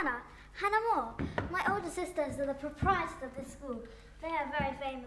Hannah Moore. My older sisters are the proprietors of this school. They are very famous.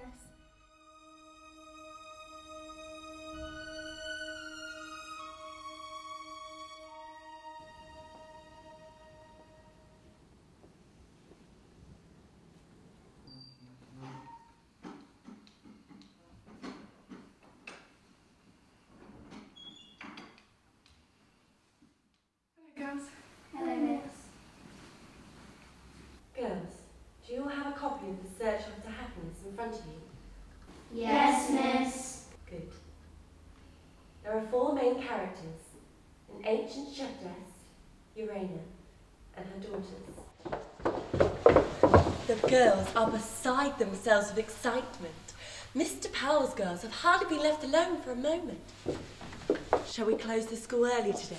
Girls, do you all have a copy of The Search After Happiness in front of you? Yes, miss. Good. There are 4 main characters, an ancient shepherdess, Urania, and her daughters. The girls are beside themselves with excitement. Mr. Powell's girls have hardly been left alone for a moment. Shall we close the school early today,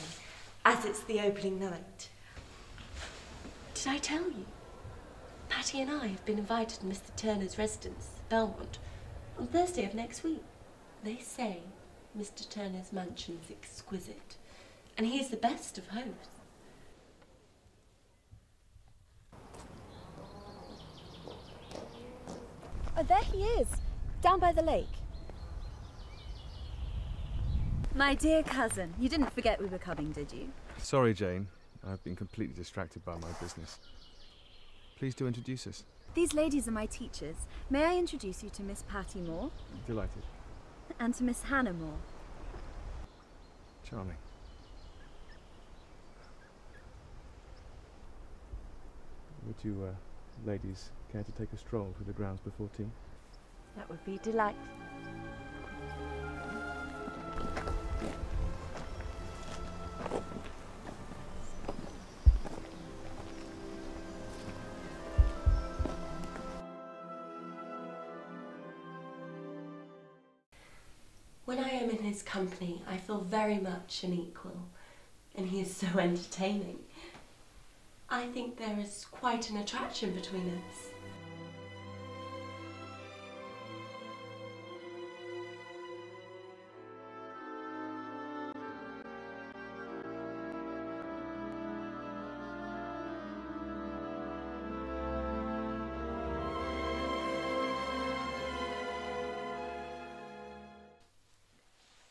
as it's the opening night? Did I tell you? Patty and I have been invited to Mr. Turner's residence, Belmont, on Thursday of next week. They say Mr. Turner's mansion's exquisite, and he's the best of hosts. Oh, there he is, down by the lake. My dear cousin, you didn't forget we were coming, did you? Sorry, Jane. I've been completely distracted by my business. Please do introduce us. These ladies are my teachers. May I introduce you to Miss Patty Moore? Delighted. And to Miss Hannah Moore. Charming. Would you, ladies, care to take a stroll through the grounds before tea? That would be delightful. When I am in his company, I feel very much an equal, and he is so entertaining. I think there is quite an attraction between us.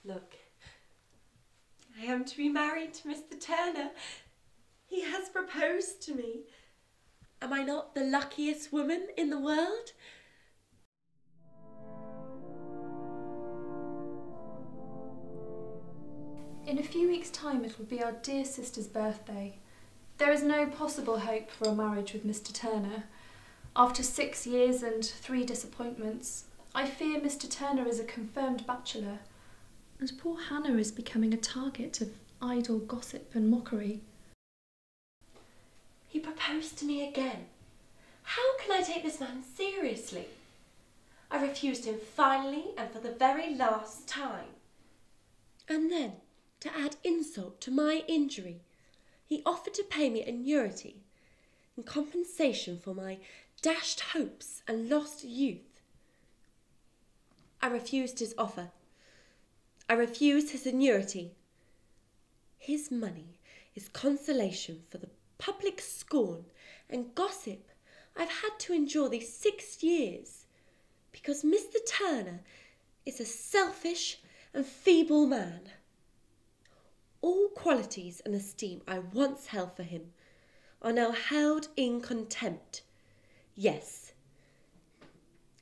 Look, I am to be married to Mr. Turner. He has proposed to me. Am I not the luckiest woman in the world? In a few weeks' time it will be our dear sister's birthday. There is no possible hope for a marriage with Mr. Turner. After 6 years and 3 disappointments, I fear Mr. Turner is a confirmed bachelor. And poor Hannah is becoming a target of idle gossip and mockery. He proposed to me again. How can I take this man seriously? I refused him finally and for the very last time. And then, to add insult to my injury, he offered to pay me annuity in compensation for my dashed hopes and lost youth. I refused his offer. I refuse his annuity. His money is consolation for the public scorn and gossip I've had to endure these 6 years because Mr. Turner is a selfish and feeble man. All qualities and esteem I once held for him are now held in contempt. Yes,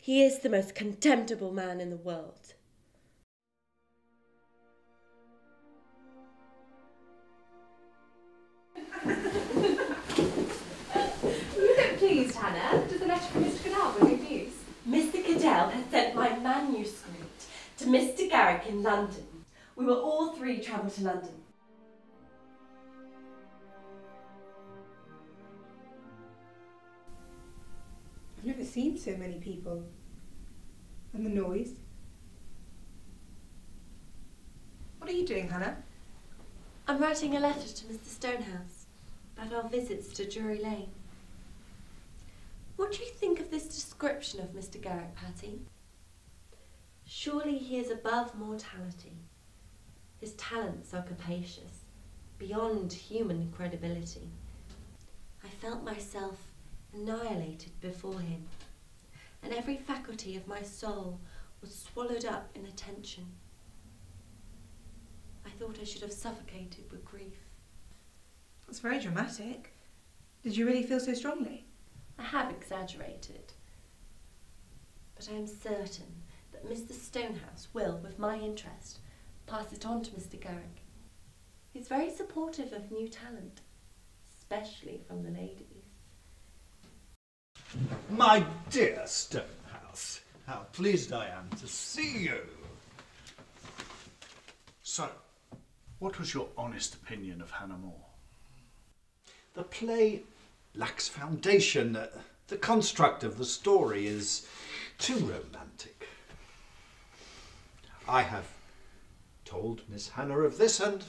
he is the most contemptible man in the world. Pleased, Hannah. Does the letter from Mr. Cadell bring good news? Mr. Cadell has sent my manuscript to Mr. Garrick in London. We will all 3 travel to London. I've never seen so many people. And the noise. What are you doing, Hannah? I'm writing a letter to Mr. Stonehouse about our visits to Drury Lane. What do you think of this description of Mr. Garrick, Patty? Surely he is above mortality. His talents are capacious, beyond human credibility. I felt myself annihilated before him, and every faculty of my soul was swallowed up in attention. I thought I should have suffocated with grief. That's very dramatic. Did you really feel so strongly? I have exaggerated, but I am certain that Mr. Stonehouse will, with my interest, pass it on to Mr. Garrick. He's very supportive of new talent, especially from the ladies. My dear Stonehouse, how pleased I am to see you. So, what was your honest opinion of Hannah More? The play lacks foundation. The construct of the story is too romantic. I have told Miss Hannah of this, and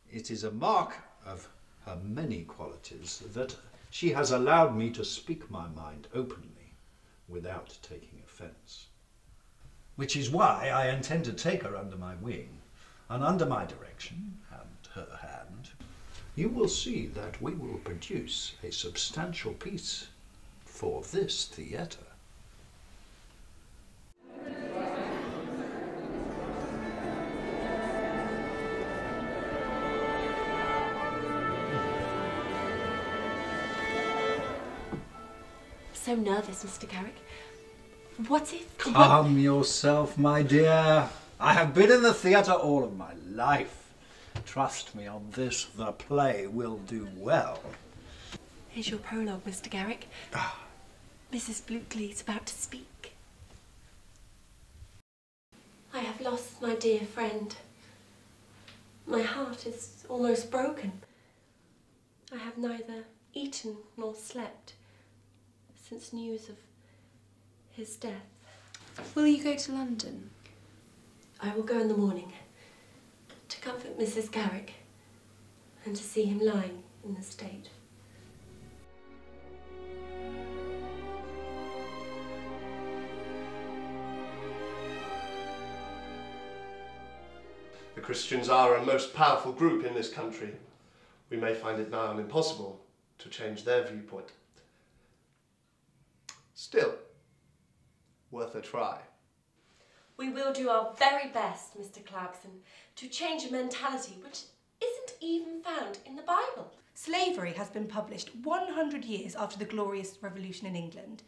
it is a mark of her many qualities that she has allowed me to speak my mind openly without taking offence. Which is why I intend to take her under my wing, and under my direction and her hand, you will see that we will produce a substantial piece for this theatre. So nervous, Mr. Garrick. What if... Calm yourself, my dear. I have been in the theatre all of my life. Trust me on this, the play will do well. Here's your prologue, Mr. Garrick. Mrs. Bluteley's about to speak. I have lost my dear friend. My heart is almost broken. I have neither eaten nor slept since news of his death. Will you go to London? I will go in the morning to comfort Mrs. Garrick and to see him lying in the state. The Christians are a most powerful group in this country. We may find it nigh on impossible to change their viewpoint. Still, worth a try. We will do our very best, Mr. Clarkson, to change a mentality which isn't even found in the Bible. Slavery has been published 100 years after the Glorious Revolution in England,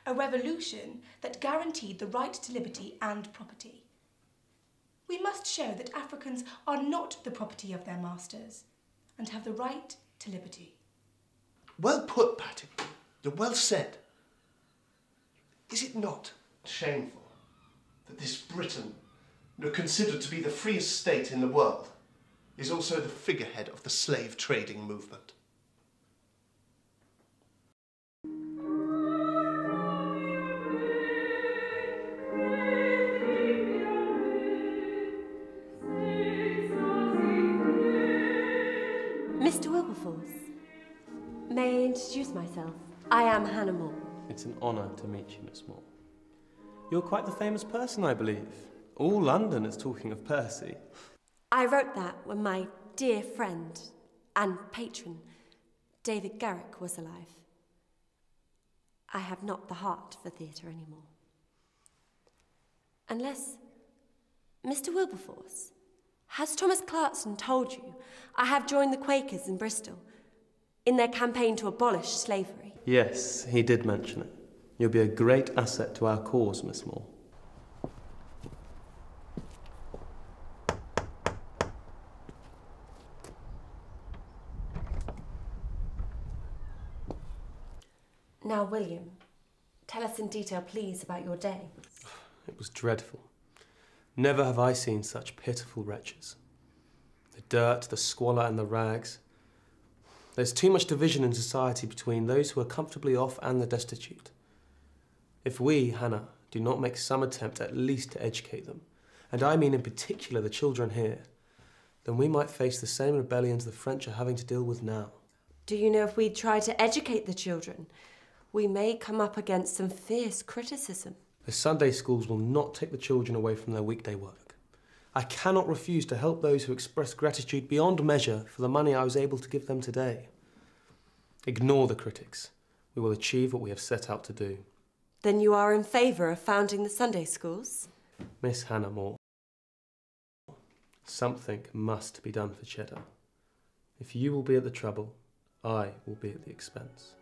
a revolution that guaranteed the right to liberty and property. We must show that Africans are not the property of their masters and have the right to liberty. Well put, Patty. Well said. Is it not shameful that this Britain, considered to be the freest state in the world, is also the figurehead of the slave trading movement? Mr. Wilberforce, may I introduce myself? I am Hannah More. It's an honour to meet you, Miss More. You're quite the famous person, I believe. All London is talking of Percy. I wrote that when my dear friend and patron, David Garrick, was alive. I have not the heart for theatre anymore. Unless, Mr. Wilberforce, has Thomas Clarkson told you I have joined the Quakers in Bristol in their campaign to abolish slavery? Yes, he did mention it. You'll be a great asset to our cause, Miss More. Now, William, tell us in detail, please, about your day. It was dreadful. Never have I seen such pitiful wretches. The dirt, the squalor and the rags. There's too much division in society between those who are comfortably off and the destitute. If we, Hannah, do not make some attempt at least to educate them, and I mean in particular the children here, then we might face the same rebellions the French are having to deal with now. Do you know if we try to educate the children, we may come up against some fierce criticism? The Sunday schools will not take the children away from their weekday work. I cannot refuse to help those who express gratitude beyond measure for the money I was able to give them today. Ignore the critics. We will achieve what we have set out to do. Then you are in favour of founding the Sunday schools? Miss Hannah Moore, something must be done for Cheddar. If you will be at the trouble, I will be at the expense.